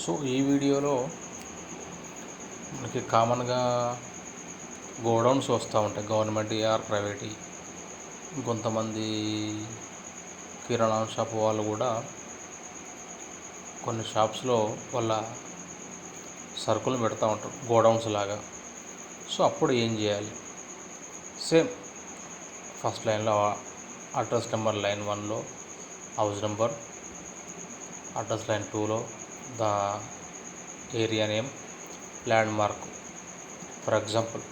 So ఈ వీడియోలో మనకి కామన్గా గోడౌన్స్ వస్తూ ఉంటాయి, గవర్నమెంట్ ఆర్ ప్రైవేట్. ఇంకొంతమంది కిరాణా షాప్ వాళ్ళు కూడా కొన్ని షాప్స్లో వాళ్ళ సరుకులు పెడతా ఉంటారు గోడౌన్స్ లాగా. సో అప్పుడు ఏం చేయాలి? సేమ్ ఫస్ట్ లైన్లో అడ్రస్ నెంబర్, లైన్ 1లో హౌస్ నెంబర్, అడ్రస్ లైన్ 2లో the area name, landmark for example,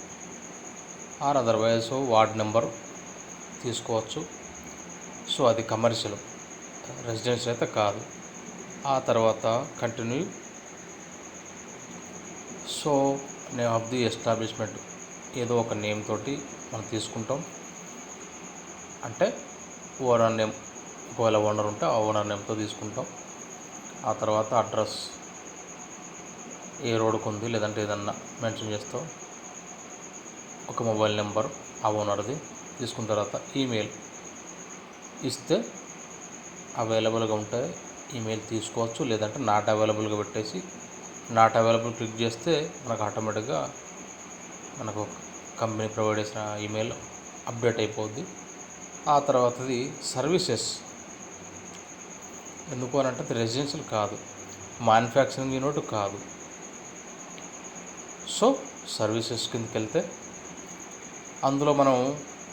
or otherwise ward number తీసుకోవచ్చు. సో అది కమర్షియల్, రెసిడెన్షియల్ అయితే కాదు. ఆ తర్వాత continue. So name of the establishment ఏదో ఒక నేమ్ తోటి మనం తీసుకుంటాం. అంటే ఓనర్ నేమ్, ఒకవేళ ఓనర్ ఉంటే ఆ ఓనర్ నేమ్తో తీసుకుంటాం. ఆ తర్వాత అడ్రస్ ఏ రోడ్డుకు ఉంది లేదంటే ఏదన్నా మెన్షన్ చేస్తాం. ఒక మొబైల్ నెంబర్ ఆ ఓనర్ది తీసుకున్న తర్వాత ఈమెయిల్ ఇస్తే అవైలబుల్గా ఉంటే ఈమెయిల్ తీసుకోవచ్చు, లేదంటే నాట్ అవైలబుల్గా పెట్టేసి నాట్ అవైలబుల్ క్లిక్ చేస్తే మనకు ఆటోమేటిక్గా మనకు కంపెనీ ప్రొవైడ్ చేసిన ఈమెయిల్ అప్డేట్ అయిపోద్ది. ఆ తర్వాతది సర్వీసెస్. ఎందుకు అని అంటే అది రెసిడెన్షియల్ కాదు, మ్యానుఫ్యాక్చరింగ్ యూనిట్ కాదు. సో సర్వీసెస్ కిందకి వెళ్తే అందులో మనం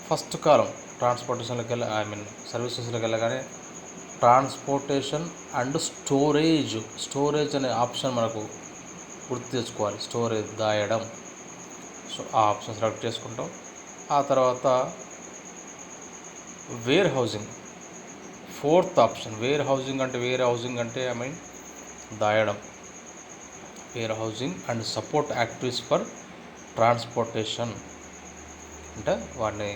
ఫస్ట్ కాలం ట్రాన్స్పోర్టేషన్లోకి సర్వీసెస్లోకి వెళ్ళగానే ట్రాన్స్పోర్టేషన్ అండ్ స్టోరేజ్ అనే ఆప్షన్ మనకు గుర్తు తెచ్చుకోవాలి. స్టోరేజ్, దాయడం. సో ఆ ఆప్షన్ సెలెక్ట్ చేసుకుంటాం. ఆ తర్వాత warehousing, fourth option. Warehousing అంటే దాయడం. Warehousing and support activities for transportation అంటే వాటిని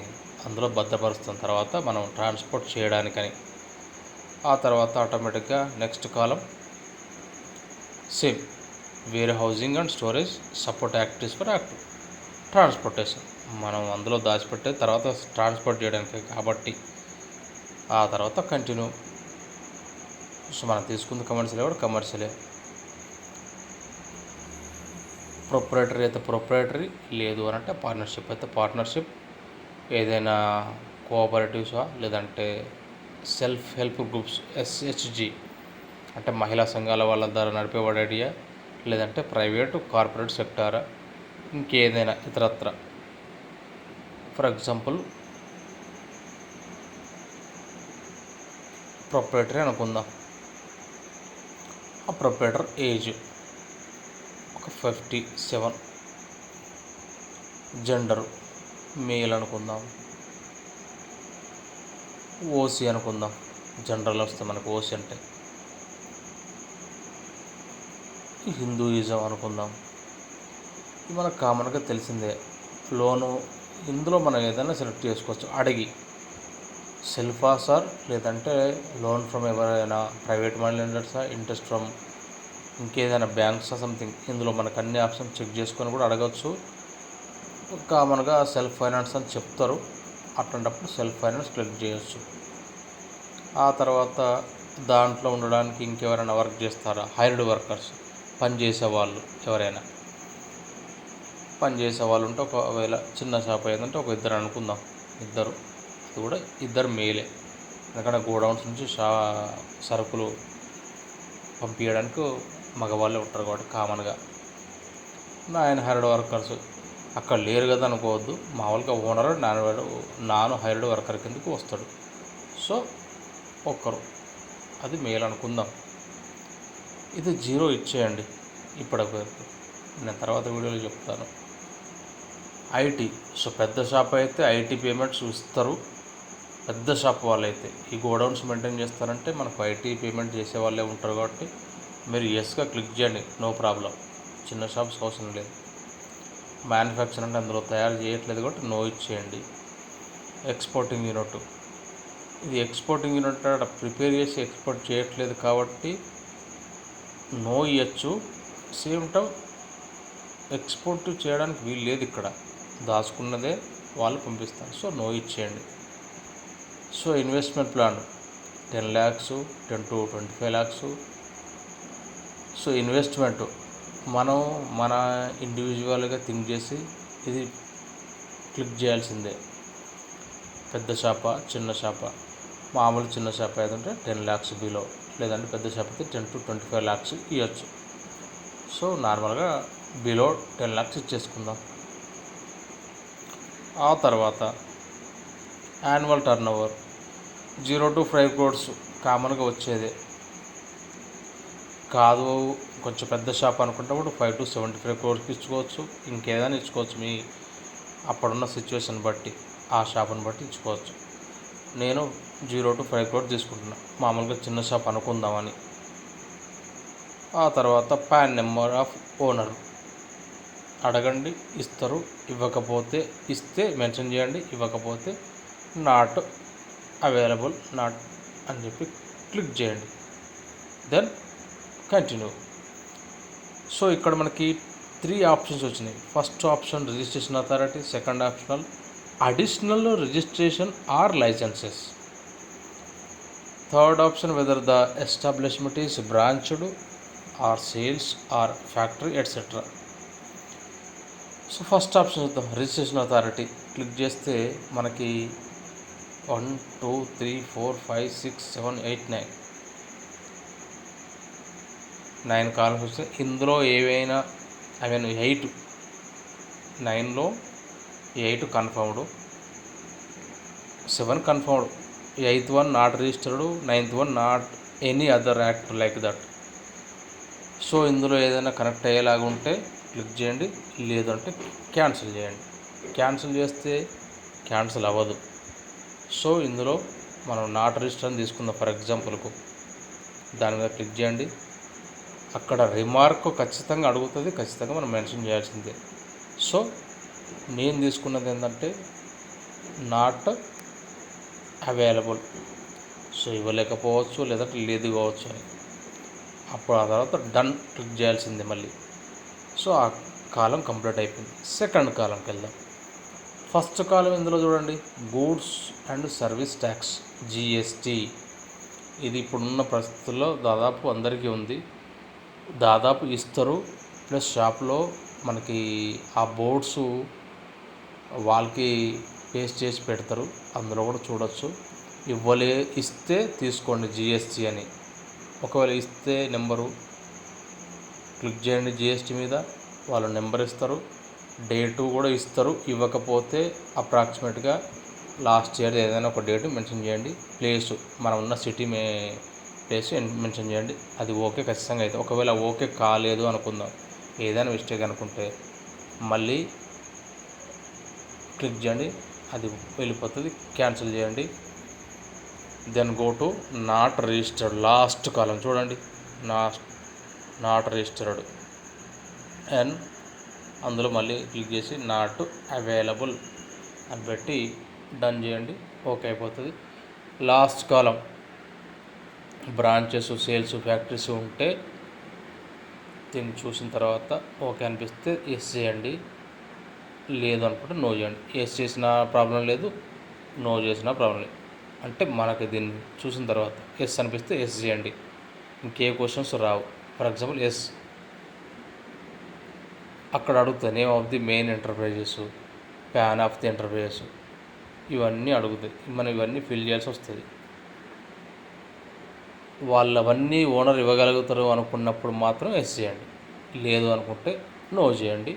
అందులో భద్రపరుస్తున్న తర్వాత మనం ట్రాన్స్పోర్ట్ చేయడానికని. ఆ తర్వాత ఆటోమేటిక్గా next column same warehousing and storage support activities for transportation. మనం అందులో దాచిపెట్టే తర్వాత ట్రాన్స్పోర్ట్ చేయడానికి కాబట్టి. ఆ తర్వాత కంటిన్యూ. సో మనం తీసుకుంది కమర్షియల్ కూడా కమర్షియలే, ప్రొప్రైటరీ అయితే ప్రొప్రైటరీ, లేదు అని అంటే పార్ట్నర్షిప్ అయితే పార్ట్నర్షిప్. ఏదైనా కోఆపరేటివ్సా లేదంటే సెల్ఫ్ హెల్ప్ గ్రూప్స్, SHG అంటే మహిళా సంఘాల వాళ్ళ ద్వారా నడిపేవాడియా, లేదంటే ప్రైవేటు కార్పొరేట్ సెక్టారా, ఇంకేదైనా ఇతరత్ర. ఫర్ ఎగ్జాంపుల్ ప్రొప్రైటరీ అనుకుందాం. ఆ ప్రొప్రైటర్ ఏజ్ ఒక 57, జెండరు మేల్ అనుకుందాం, OC అనుకుందాం. జనరల్ వస్తే మనకు OC అంటే హిందూయిజం అనుకుందాం. ఇది మనకు కామన్గా తెలిసిందే. లోను ఇందులో మనం ఏదైనా సెలెక్ట్ చేసుకోవచ్చు అడిగి, సెల్ఫా సార్ లేదంటే లోన్ ఫ్రమ్ ఎవరైనా ప్రైవేట్ మనీ లెండర్సా, ఇంట్రెస్ట్ ఫ్రమ్ ఇంకేదైనా బ్యాంక్సా సంథింగ్. ఇందులో మనకు అన్ని ఆప్షన్స్ చెక్ చేసుకొని కూడా అడగచ్చు. కామన్గా సెల్ఫ్ ఫైనాన్స్ అని చెప్తారు, అట్లాంటప్పుడు సెల్ఫ్ ఫైనాన్స్ క్లిక్ చేయొచ్చు. ఆ తర్వాత దాంట్లో ఉండడానికి ఇంకెవరైనా వర్క్ చేస్తారా, హైర్డ్ వర్కర్స్, పనిచేసే వాళ్ళు ఎవరైనా పనిచేసే వాళ్ళు ఉంటే, ఒకవేళ చిన్న షాప్ అయిందంటే ఒక ఇద్దరు అనుకుందాం, ఇద్దరు. అది కూడా ఇద్దరు మేలే, ఎందుకంటే గోడౌన్స్ నుంచి సరుకులు పంపించడానికి మగవాళ్ళే ఉంటారు కాబట్టి కామన్గా. ఆయన హైర్డ్ వర్కర్స్ అక్కడ లేరు కదా అనుకోవద్దు, మామూలుగా ఓనర్ నాను హైర్డ్ వర్కర్ కిందకు వస్తాడు. సో ఒక్కరు, అది మేల్ అనుకుందాం. ఇది 0 ఇచ్చేయండి ఇప్పటివరకు, నేను తర్వాత వీడియోలో చెప్తాను. IT. సో పెద్ద షాప్ అయితే IT పేమెంట్స్ ఇస్తారు. పెద్ద షాప్ వాళ్ళైతే ఈ గోడౌన్స్ మెయింటైన్ చేస్తారంటే మనకు IT పేమెంట్ చేసే వాళ్ళే ఉంటారు కాబట్టి మీరు ఎస్గా క్లిక్ చేయండి, నో ప్రాబ్లం. చిన్న షాప్స్ అవసరం లేదు. మ్యానుఫ్యాక్చర్ అంటే అందులో తయారు చేయట్లేదు కాబట్టి నో ఇచ్చేయండి. ఎక్స్పోర్టింగ్ యూనిట్, ఇది ఎక్స్పోర్టింగ్ యూనిట్ ప్రిపేర్ చేసి ఎక్స్పోర్ట్ చేయట్లేదు కాబట్టి నో ఇవ్వచ్చు. సేమ్ టైం ఎక్స్పోర్ట్ చేయడానికి వీలు లేదు, ఇక్కడ దాచుకున్నదే వాళ్ళు పంపిస్తారు. సో నో ఇచ్చేయండి. So investment plan 10 lakhs, 10 to 25 lakhs. So investment మనం మన ఇండివిజువల్గా థింక్ చేసి ఇది క్లిక్ చేయాల్సిందే. పెద్ద షాప చిన్న షాప, మామూలు చిన్న షాప్ ఏదంటే 10 lakhs బిలో, లేదంటే పెద్ద షాప్ అయితే 10 to 25 lakhs ఇవ్వచ్చు. సో నార్మల్గా బిలో 10 lakhs ఇచ్చేసుకుందాం. ఆ తర్వాత యాన్యువల్ టర్నోవర్ 0 to 5 crores కామన్గా వచ్చేదే. కాదు కొంచెం పెద్ద షాప్ అనుకుంటే 5 to 75 crores ఇచ్చుకోవచ్చు. ఇంకేదైనా ఇచ్చుకోవచ్చు, మీ అప్పుడున్న సిచ్యువేషన్ బట్టి, ఆ షాప్ని బట్టి ఇచ్చుకోవచ్చు. నేను 0 to 5 crores తీసుకుంటున్నా, మామూలుగా చిన్న షాప్ అనుకుందామని. ఆ తర్వాత పాన్ నెంబర్ ఆఫ్ ఓనర్ అడగండి, ఇస్తారు. ఇవ్వకపోతే ఇస్తే మెన్షన్ చేయండి, ఇవ్వకపోతే నాట్ అవైలబుల్ నాట్ అని చెప్పి క్లిక్ చేయండి. Then continue. సో ఇక్కడ మనకి 3 ఆప్షన్స్ వచ్చినాయి. First option registration authority, second optional additional registration or licences, third option whether the establishment is branched or sales or factory etcetera. So first option చూద్దాం, registration authority. Click చేస్తే మనకి 1 2 3 4 5 6 7 8 9 columns వస్తాయి. ఇందులో ఏవైనా 8, 9లో 8 confirmed, 7 confirmed, 8th one not registered, 9th one not any other act like that. So ఇందులో ఏదైనా connect అయ్యేలాగా ఉంటే క్లిక్ చేయండి, లేదంటే క్యాన్సిల్ చేయండి. క్యాన్సిల్ చేస్తే క్యాన్సిల్ అవ్వదు. సో ఇందులో మనం నాట్ రిజిస్టర్ అని తీసుకుందాం ఫర్ ఎగ్జాంపుల్కు. దాని మీద క్లిక్ చేయండి. అక్కడ రిమార్క్ ఖచ్చితంగా అడుగుతుంది, ఖచ్చితంగా మనం మెన్షన్ చేయాల్సిందే. సో నేను తీసుకున్నది ఏంటంటే నాట్ అవైలబుల్. సో ఇవ్వలేకపోవచ్చు, లేదంటే లేదు కావచ్చు అని. అప్పుడు ఆ తర్వాత డన్ క్లిక్ చేయాల్సిందే మళ్ళీ. సో ఆ కాలం కంప్లీట్ అయిపోయింది. సెకండ్ కాలంకి వెళ్దాం. ఫస్ట్ కాలం ఇందులో చూడండి, goods and service tax GST. ఇది ఇప్పుడున్న పరిస్థితుల్లో దాదాపు అందరికీ ఉంది, దాదాపు ఇస్తారు. ప్లస్ షాప్లో మనకి ఆ బోర్డ్స్ వాళ్ళకి పేస్ట్ చేసి పెడతారు, అందులో కూడా చూడొచ్చు. ఇస్తే తీసుకోండి జిఎస్టీ అని. ఒకవేళ ఇస్తే నెంబరు క్లిక్ చేయండి జిఎస్టీ మీద, వాళ్ళు నెంబర్ ఇస్తారు, డేటు కూడా ఇస్తారు. ఇవ్వకపోతే అప్రాక్సిమేట్గా లాస్ట్ ఇయర్ ఏదైనా ఒక డేటు మెన్షన్ చేయండి. ప్లేసు మనం ఉన్న సిటీ ప్లేస్ మెన్షన్ చేయండి. అది ఓకే ఖచ్చితంగా అయితే. ఒకవేళ ఓకే కాలేదు అనుకుందాం, ఏదైనా మిస్టేక్ అనుకుంటే మళ్ళీ క్లిక్ చేయండి, అది వెళ్ళిపోతుంది. క్యాన్సిల్ చేయండి. Then go to not registered. Last column చూడండి, నాట్ రిజిస్టర్డ్ అండ్ అందులో మళ్ళీ క్లిక్ చేసి నాట్ అవైలబుల్ అని పెట్టి డన్ చేయండి, ఓకే అయిపోతుంది. లాస్ట్ కాలం బ్రాంచెస్, సేల్స్, ఫ్యాక్టరీస్ ఉంటే దీన్ని చూసిన తర్వాత ఓకే అనిపిస్తే ఎస్ చేయండి, లేదు అనుకుంటే నో చేయండి. ఎస్ చేసిన ప్రాబ్లం లేదు, నో చేసిన ప్రాబ్లం లేదు. అంటే మనకి దీన్ని చూసిన తర్వాత ఎస్ అనిపిస్తే ఎస్ చేయండి, ఇంకే క్వశ్చన్స్ రావు. ఫర్ ఎగ్జాంపుల్ ఎస్ అక్కడ అడుగుతుంది name of the main enterprises, PAN of the enterprises, ఇవన్నీ అడుగుతాయి. మనం ఇవన్నీ ఫిల్ చేయాల్సి వస్తుంది. వాళ్ళవన్నీ ఓనర్ ఇవ్వగలుగుతారు అనుకున్నప్పుడు మాత్రం ఎస్ చేయండి, లేదు అనుకుంటే నో చేయండి.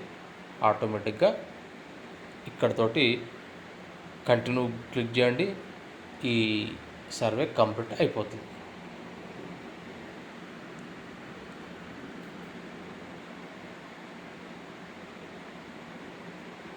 ఆటోమేటిక్గా ఇక్కడతోటి కంటిన్యూ క్లిక్ చేయండి, ఈ సర్వే కంప్లీట్ అయిపోతుంది.